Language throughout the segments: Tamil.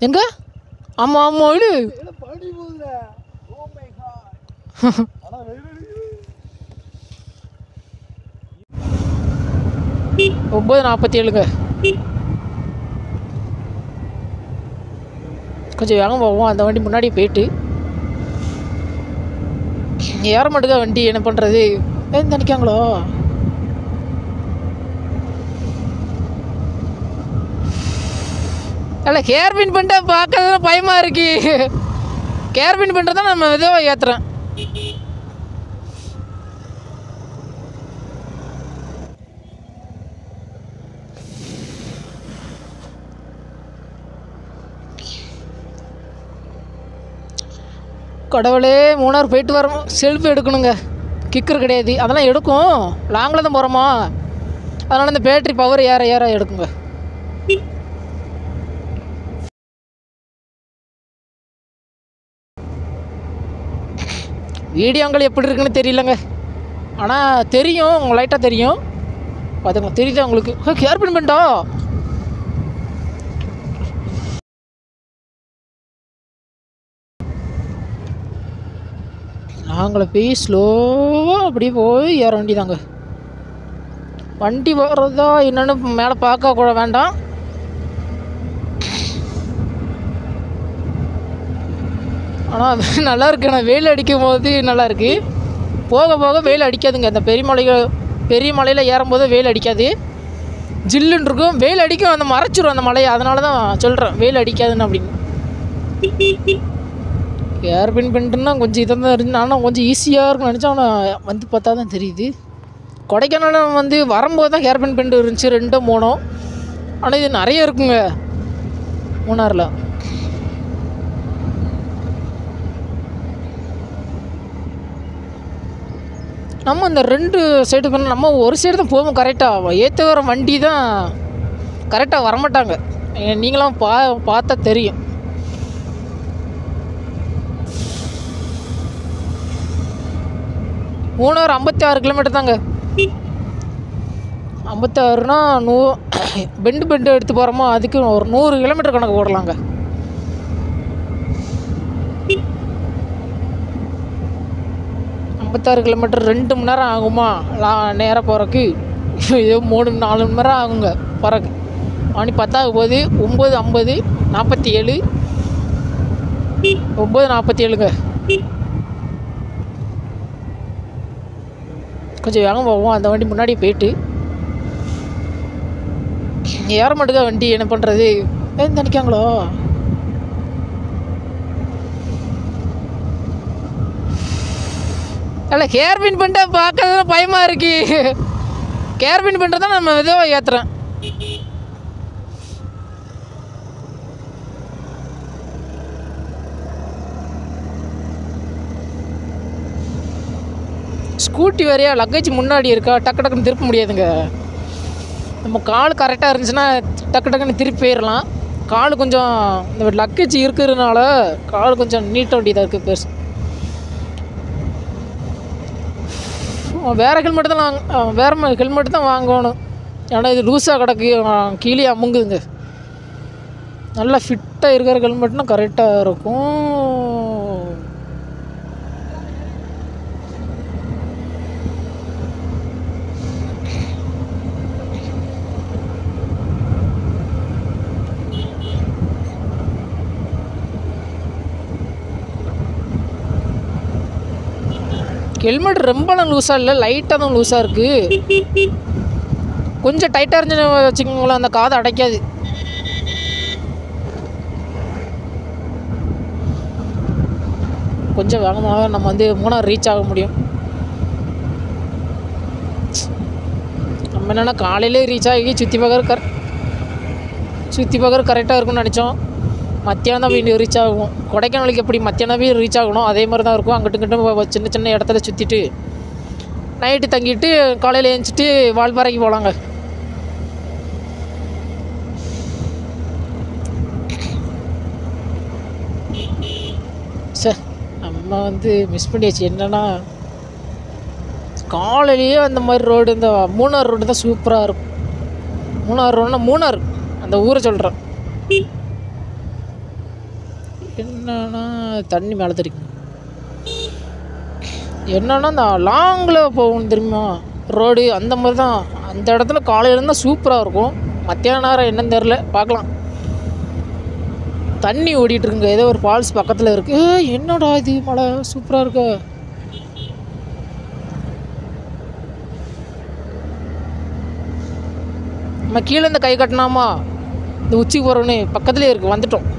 எங்க? ஆமாம் ஆமாம் இது 9:47. கொஞ்சம் வேகம் போவோம். அந்த வண்டி முன்னாடி போயிட்டு ஏற மாட்டேங்க வண்டி. என்ன பண்ணுறது? நினைக்காங்களோ? இல்லை கேர்பின் பண்ணிட்டா பார்க்கறது பயமாக இருக்கு. கேர்பின் பண்ணுறதா நம்ம மெதுவாக ஏற்றுறேன். கடவுளே, மூணார் போயிட்டு வரோம். செல்ஃபி எடுக்கணுங்க. கிக்கர் கிடையாது, அதெல்லாம் எடுக்கும். லாங்கில் தான் போகிறோமா, அதனால் இந்த பேட்ரி பவர் ஏற ஏற எடுக்குங்க. வீடியோங்கள் எப்படி இருக்குன்னு தெரியலங்க, ஆனால் தெரியும், உங்கள் லைட்டாக தெரியும். அதுங்க தெரியுதா உங்களுக்கு? கேர்பின் பண்ணிட்டா நாங்களை போய் ஸ்லோவாக அப்படியே போய் ஏற வேண்டியதாங்க. வண்டி வர்றதா என்னென்னு மேலே பார்க்க கூட வேண்டாம். ஆனால் நல்லா இருக்கு. ஆனால் வெயில் அடிக்கும் போது நல்லா இருக்குது. போக போக வெயில் அடிக்காதுங்க. அந்த பெரிய மலையில் ஏறும்போது வெயில் அடிக்காது, ஜில்லுன்னு இருக்கும். வெயில் அடிக்கும், அந்த மறைச்சிரும் அந்த மலையை. அதனால தான் சொல்கிறேன் வெயில் அடிக்காதுன்னு அப்படின்னு. கேர்பின் பண்ணிட்டுன்னா கொஞ்சம் இதாக தான் இருந்துச்சு. ஆனால் கொஞ்சம் ஈஸியாக இருக்குன்னு நினச்சேன். ஆனால் வந்து பார்த்தா தான் தெரியுது. கொடைக்கானல் வந்து வரும்போது தான் கேர்பின் பண்ணிட்டு இருந்துச்சு 2 3. ஆனால் இது நிறைய இருக்குங்க மூணாரில். நம்ம இந்த 2 சைடு பண்ண நம்ம ஒரு சைடு தான் போவோம். கரெக்டாக ஏற்ற வர வண்டி தான் கரெக்டாக வரமாட்டாங்க. நீங்களாம் பார்த்தா தெரியும். மூணார் 56 கிலோமீட்டர் தாங்க. 56னா பெண்டு எடுத்து போகிறோமோ அதுக்கு ஒரு 100 கிலோமீட்டர் கணக்கு போடலாங்க. கிலோமீட்டர் 2 மணி நேரம் ஆகுமா நேராக போகிறக்கு? ஏதோ 3-4 மணி நேரம் ஆகுங்க போகிறக்கு. மணி 10 போது 9:50 47 9:47ங்க. கொஞ்சம் வேகம் போவோம். அந்த வண்டி முன்னாடி போயிட்டு ஏற மாட்டேங்க வண்டி. என்ன பண்ணுறது? நினைக்காங்களோ? இல்லை கேர்பின் பண்ணிட்டா பார்க்கறது பயமாக இருக்கு. கேர்பின் பண்ணுறதா நம்ம மெதுவாக ஏற்றுறேன். ஸ்கூட்டி வேறையா, லக்கேஜ் முன்னாடி இருக்கா, டக்கு டக்குன்னு திருப்ப முடியாதுங்க. நம்ம கால் கரெக்டாக இருந்துச்சுன்னா டக்கு டக்குன்னு திருப்பி போயிடலாம். கால் கொஞ்சம் இந்த லக்கேஜ் இருக்கிறதுனால கால் கொஞ்சம் நீட்ட வேண்டியதாக இருக்குது. பெருசு வேறு ஹெல்மெட்டு தான் வேறு ஹெல்மெட்டு தான் வாங்கணும். ஏன்னா இது லூஸாக கிடக்கு, கீழே அமுங்குதுங்க. நல்லா ஃபிட்டாக இருக்கிற ஹெல்மெட்னா கரெக்டாக இருக்கும். ஹெல்மெட் ரொம்பலாம் லூஸாக இல்லை, லைட்டாக தான் லூஸாக இருக்குது. கொஞ்சம் டைட்டாக இருந்துச்சுன்னு வச்சுக்கோங்களேன், அந்த காதை அடைக்காது. கொஞ்சம் வேகமாக நம்ம வந்து மூணார் ரீச் ஆக முடியும். நம்ம என்னென்னா காலையிலே ரீச் ஆகி சுற்றி பார்க்குற கரெக்டாக இருக்கும்னு நினச்சோம். மத்தியானம் தான் வீடு ரீச் ஆகும். கொடைக்கானலுக்கு எப்படி மத்தியானமே ரீச் ஆகணும் அதே மாதிரி தான் இருக்கும். அங்கிட்டு சின்ன சின்ன இடத்துல சுற்றிட்டு நைட்டு தங்கிட்டு காலையில் எழுந்திரிச்சிட்டு வால்பாறைக்கு போகலாங்க. சார் நம்ம வந்து மிஸ் பண்ணியாச்சு. என்னென்னா காலையிலேயே அந்த மாதிரி ரோடு, இந்த மூணார் ரோடு தான் சூப்பராக இருக்கும். மூணார் ரோடுனா மூணார் அந்த ஊரை சொல்கிறேன். என்னன்னா தண்ணி மேலே தெரியும். என்னன்னா இந்த லாங்கில் போகணும் தெரியுமா ரோடு, அந்த மாதிரி தான். அந்த இடத்துல காலையில் இருந்தால் சூப்பராக இருக்கும். மத்தியான நேரம் என்னன்னு தெரில, பார்க்கலாம். தண்ணி ஓடிட்டுருக்குங்க, ஏதோ ஒரு ஃபால்ஸ் பக்கத்தில் இருக்குது. என்னடா இது மழை சூப்பராக இருக்கு. நம்ம கீழே இந்த கை கட்டினாமா இந்த உச்சிக்கு போகிறோன்னு பக்கத்துலேயே இருக்குது, வந்துட்டோம்.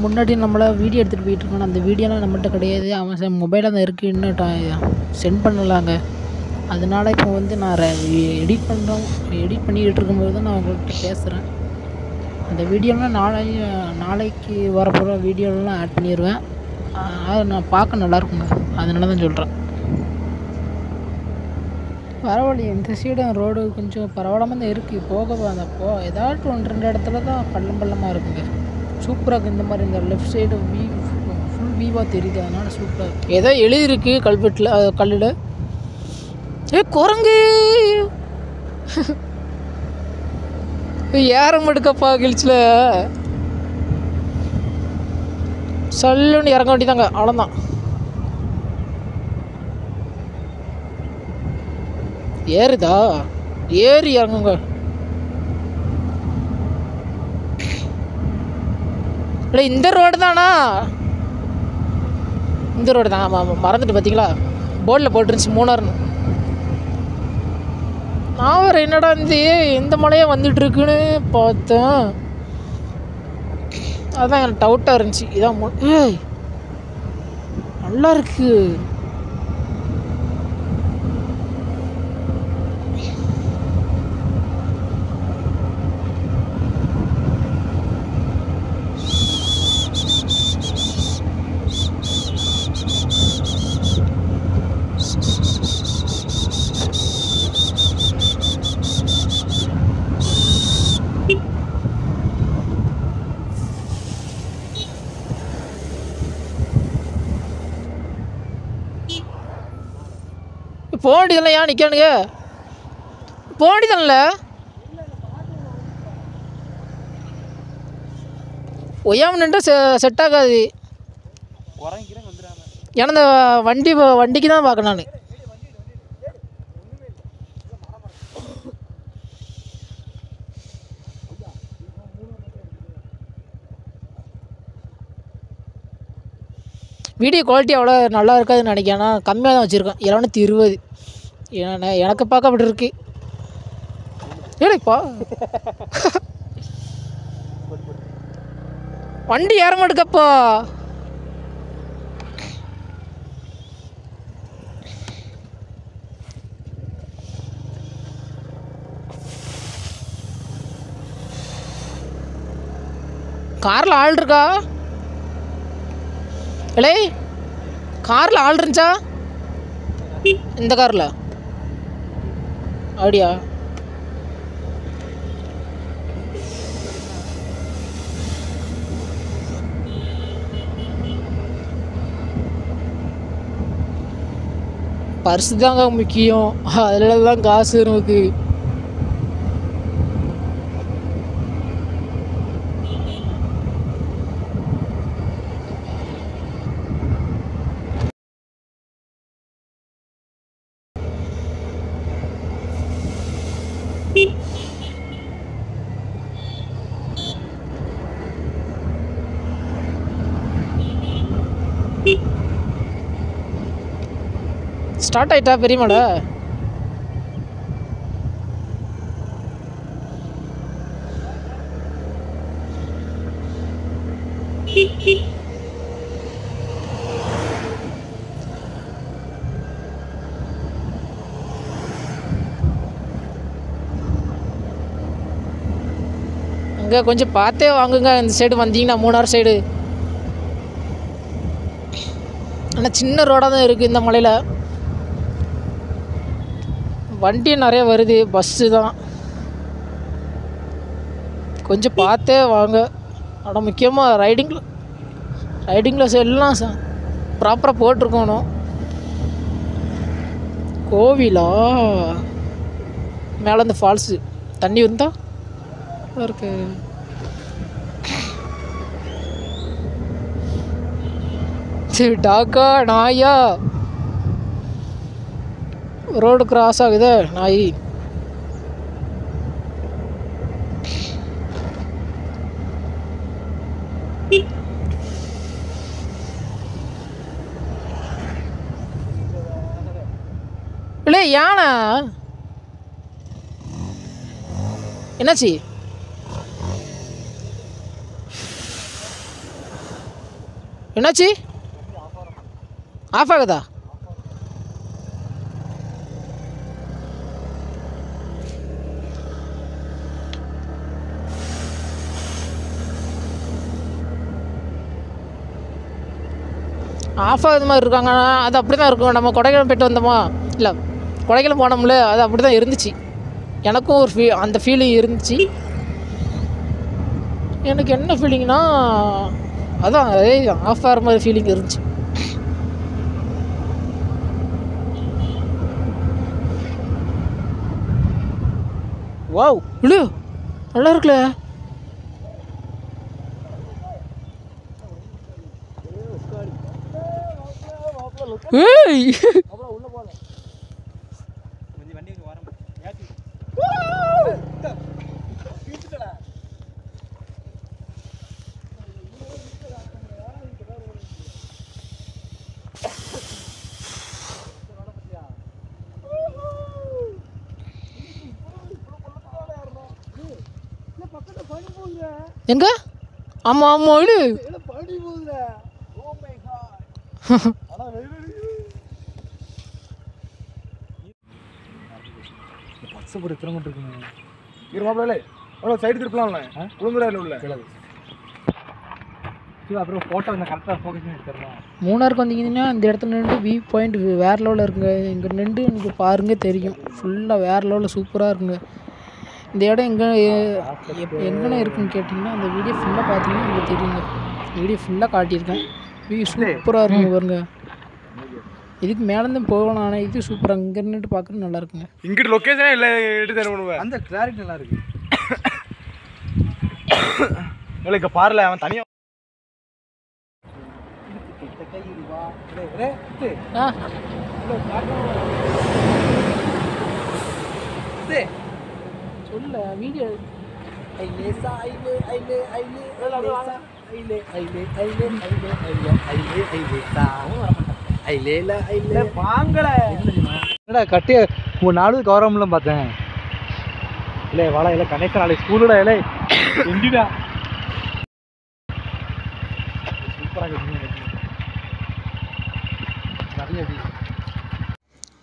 முன்னாடி நம்மளை வீடியோ எடுத்துகிட்டு போயிட்டுருக்கோம். அந்த வீடியோலாம் நம்மள்கிட்ட கிடையாது. அவன் மொபைலில் தான் இருக்குது, இன்னும் சென்ட் பண்ணலாங்க. அதனால் இப்போ வந்து நான் எடிட் பண்ணிக்கிட்டு இருக்கும்போது தான் நான் உங்கள்கிட்ட பேசுகிறேன். அந்த வீடியோலாம் நாளைக்கு வரப்போகிற வீடியோலாம் ஆட் பண்ணிடுவேன். அது நான் பார்க்க நல்லாயிருக்குங்க, அதனால தான் சொல்கிறேன். பரவாயில்லையே, இந்த சைடு ரோடு கொஞ்சம் பரவாயில்லாமல் தான் இருக்குது. போக ஏதாச்சும் 1-2 இடத்துல தான் பள்ளமாக இருக்குங்க. சூப்பராக இருக்குது. இந்த மாதிரி இந்த லெஃப்ட் சைடு ஃபுல் வியூவாக தெரியுது, அதனால் சூப்பராக இருக்குது. ஏதோ எழுதிருக்கு கல்லில். குரங்கு ஏறம் எடுக்கப்பா கிழிச்சில் சல்லுன்னு இறங்க வேண்டியதாங்க, அவ்வளோதான். ஏறுதா, ஏறி இறங்குங்க. இல்லை இந்த ரோடு தானா? இந்த ரோடு தான். ஆமாம் ஆமாம், மறந்துட்டு பார்த்தீங்களா, போர்டில் போட்டுருந்துச்சு மூணார்னு. நான் வேறு என்னடா இந்த மலையாக வந்துட்டுருக்குன்னு பார்த்தேன். அதுதான் எனக்கு டவுட்டாக இருந்துச்சு. இதான் ஏய் நல்லா இருக்கு. போண்டிதெல்லாம் ஏன் நிற்கானுங்க? போண்டிதான்ல ஒய்யாமல் நின்று செட் ஆகாது. ஏன்னா இந்த வண்டிக்கு தான் பார்க்கணும் நான். வீடியோ குவாலிட்டி அவ்வளோ நல்லா இருக்காதுன்னு நினைக்கிறேன். ஆனால் கம்மியாக தான் வச்சுருக்கேன், 720. ஏன்னா எனக்கு பார்க்க அப்படி இருக்கு. ஏழைப்பா வண்டி ஏற மாட்டுக்கப்பா. காரில் ஆள் இருக்கா? இல்லை காரில் ஆள் இருந்துச்சா? இந்த காரில் அப்படியா? பர்ஸு தாங்க முக்கியம், அதில் தான் காசு நமக்கு. ஸ்டார்ட் ஆயிட்டா பெரியமலை? அங்கே கொஞ்சம் பார்த்தே வாங்குங்க. இந்த சைடு வந்தீங்கன்னா மூணார் சைடு ஆனால் சின்ன ரோடாக தான் இருக்குது இந்த மலையில். வண்டி நிறைய வருது, பஸ்ஸு தான். கொஞ்சம் பார்த்தே வாங்க. ஆனால் முக்கியமாக ரைடிங் கிளாஸ் எல்லாம் ப்ராப்பராக போட்டிருக்கணும். கோவிலா மேலே இந்த ஃபால்ஸு தண்ணி வந்தா இருக்கு. சரி, டாக்கா நாயா ரோடு கிராஸ் ஆகுதே நாய். இல்லை யானை என்னாச்சு? என்னாச்சு? ஆஃப் ஆகுதா? ஆஃப் ஆகுது மாதிரி இருக்காங்க. அது அப்படி தான் இருக்கும். நம்ம கொடைக்கானல் போய்ட்டு வந்தோமா, இல்லை கொடைக்கானல் போனோம்ல, அது அப்படி தான் இருந்துச்சு. எனக்கும் ஒரு அந்த ஃபீலிங் இருந்துச்சு. எனக்கு என்ன ஃபீலிங்னா, அதான் ஆஃப் ஆகிற மாதிரி ஃபீலிங் இருந்துச்சு. வாவ், இல்லை நல்லா இருக்குல்ல. ஏய் எங்க? ஆமாம் ஆமாம், இல்லை சைடு திருப்பலாம்ல உள்ள. அப்புறம் ஃபோட்டோ கரெக்டாக ஃபோக்கஸ் எடுத்துடலாம். மூணாருக்கு வந்தீங்கன்னா இந்த இடத்துல நின்று வியூ பாயிண்ட் வேறு லெவலில் இருக்குங்க. இங்கே நின்று எனக்கு பாருங்க தெரியும். ஃபுல்லாக வேறு லெவலில் சூப்பராக இருக்குங்க. இந்த இடம் எங்கேண்ணே இருக்குன்னு கேட்டிங்கன்னா அந்த வீடியோ ஃபுல்லாக பார்த்தீங்கன்னா உங்களுக்கு தெரியுங்க. வீடியோ ஃபுல்லாக காட்டியிருக்கேன். வியூ சூப்பராக இருக்குங்க பாருங்க. இதுக்கு மேலேருந்து போகலாம். ஆனால் இது சூப்பராக இங்கே நின்றுட்டு பார்க்குறது நல்லா இருக்குங்க. இங்கிட்டு லொக்கேஷனே இல்லை, எடுத்து தருவேன். அந்த கிளாரிட்டி நல்லா இருக்கு. இங்கே பாருல, அவன் தனியாக சொல்ல வீடியோ என்னடா கட்டி ஒரு நாலு கவரம்லாம் பார்த்தேன். இல்லை வாழை இல்லை கணேசன் நாளைக்கு ஸ்கூலோட இல்லை எங்கிடா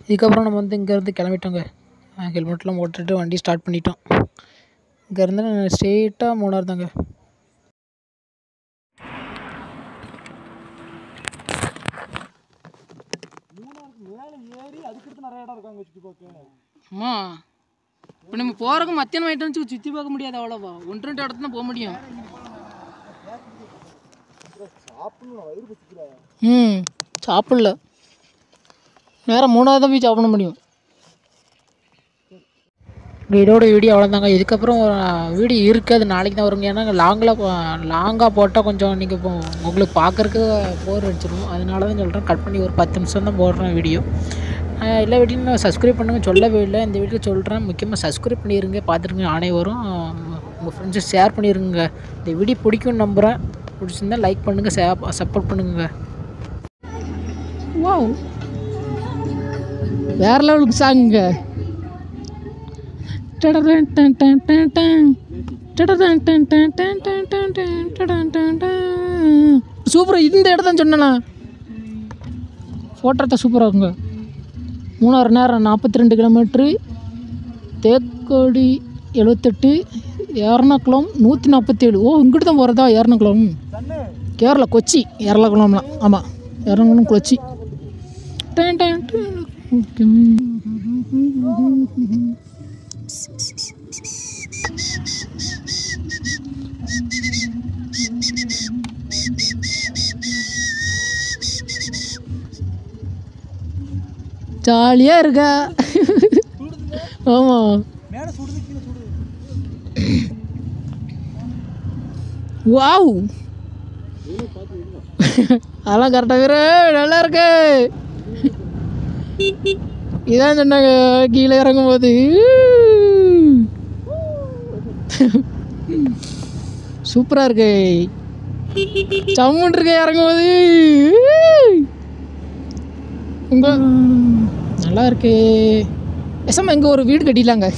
இதுக்கப்புறம் நம்ம வந்து இங்கேருந்து கிளம்பிட்டோங்க. ஹெல்மெட்லாம் போட்டுட்டு வண்டி ஸ்டார்ட் பண்ணிட்டோம். இங்கேருந்து ஸ்ட்ரெயிட்டாக மூணார் தாங்க. ஆமாம், இப்போ நம்ம போகிறக்கு மத்தியானம் ஆகிட்டு வந்து சுற்றி பார்க்க முடியாது. அவ்வளோவா 1-2 இடத்துல தான் போக முடியும். சாப்பிடல, நேரம் 3வது தான் போய் சாப்பிட முடியும். இதோட வீடியோ அவ்வளோதாங்க. இதுக்கப்புறம் வீடியோ இருக்குது, அது நாளைக்கு தான் வருங்க. ஏன்னா லாங்காக போட்டால் கொஞ்சம் நீங்கள் இப்போ உங்களுக்கு பார்க்குறக்கு போர் அடிச்சிடும். அதனால தான் சொல்கிறேன், கட் பண்ணி ஒரு 10 நிமிஷம் தான் போடுறேன் வீடியோ. எல்லா வீடியோவும் சப்ஸ்கிரைப் பண்ணுங்க சொல்லவே இல்லை. இந்த வீடியோ சொல்கிறேன், முக்கியமாக சப்ஸ்கிரைப் பண்ணிடுங்க, பார்த்துருங்க. அனைவரும் உங்கள் ஃப்ரெண்ட்ஸு ஷேர் பண்ணிடுங்க. இந்த வீடியோ பிடிக்கும்னு நம்புகிறேன். பிடிச்சிருந்தா லைக் பண்ணுங்கள், சப்போர்ட் பண்ணுங்க. வாவ், வேறு லெவலுக்கு சாங்குங்க. சூப்பராக இந்த இடத்தான் சொன்னேண்ணா. ஃபோட்டோ தான் சூப்பராக இருக்குங்க. மூணாறு நேரம் 42 கிலோமீட்ரு, தேக்கோடி 78, எர்ணாகுளம் 147. ஓ, இங்கிட்டு தான் போகிறதா எர்ணாகுளம்? கேரளா கொச்சி எர்ணாகுளம்லாம். ஆமாம், இறங்கணும் குளச்சி. ஜாலியாக இருக்கா? ஆமாம். வாவ், அதெல்லாம் கரெக்டாக வேறு நல்லா இருக்கு. இதான் சொன்னாங்க கீழே இறங்கும் போது. சூப்பராக இருக்கு, சம்முன் இருக்கு இறங்கும் போது. நல்லா இருக்கு. பேசாமல் இங்கே ஒரு வீடு கட்டிடலாங்க.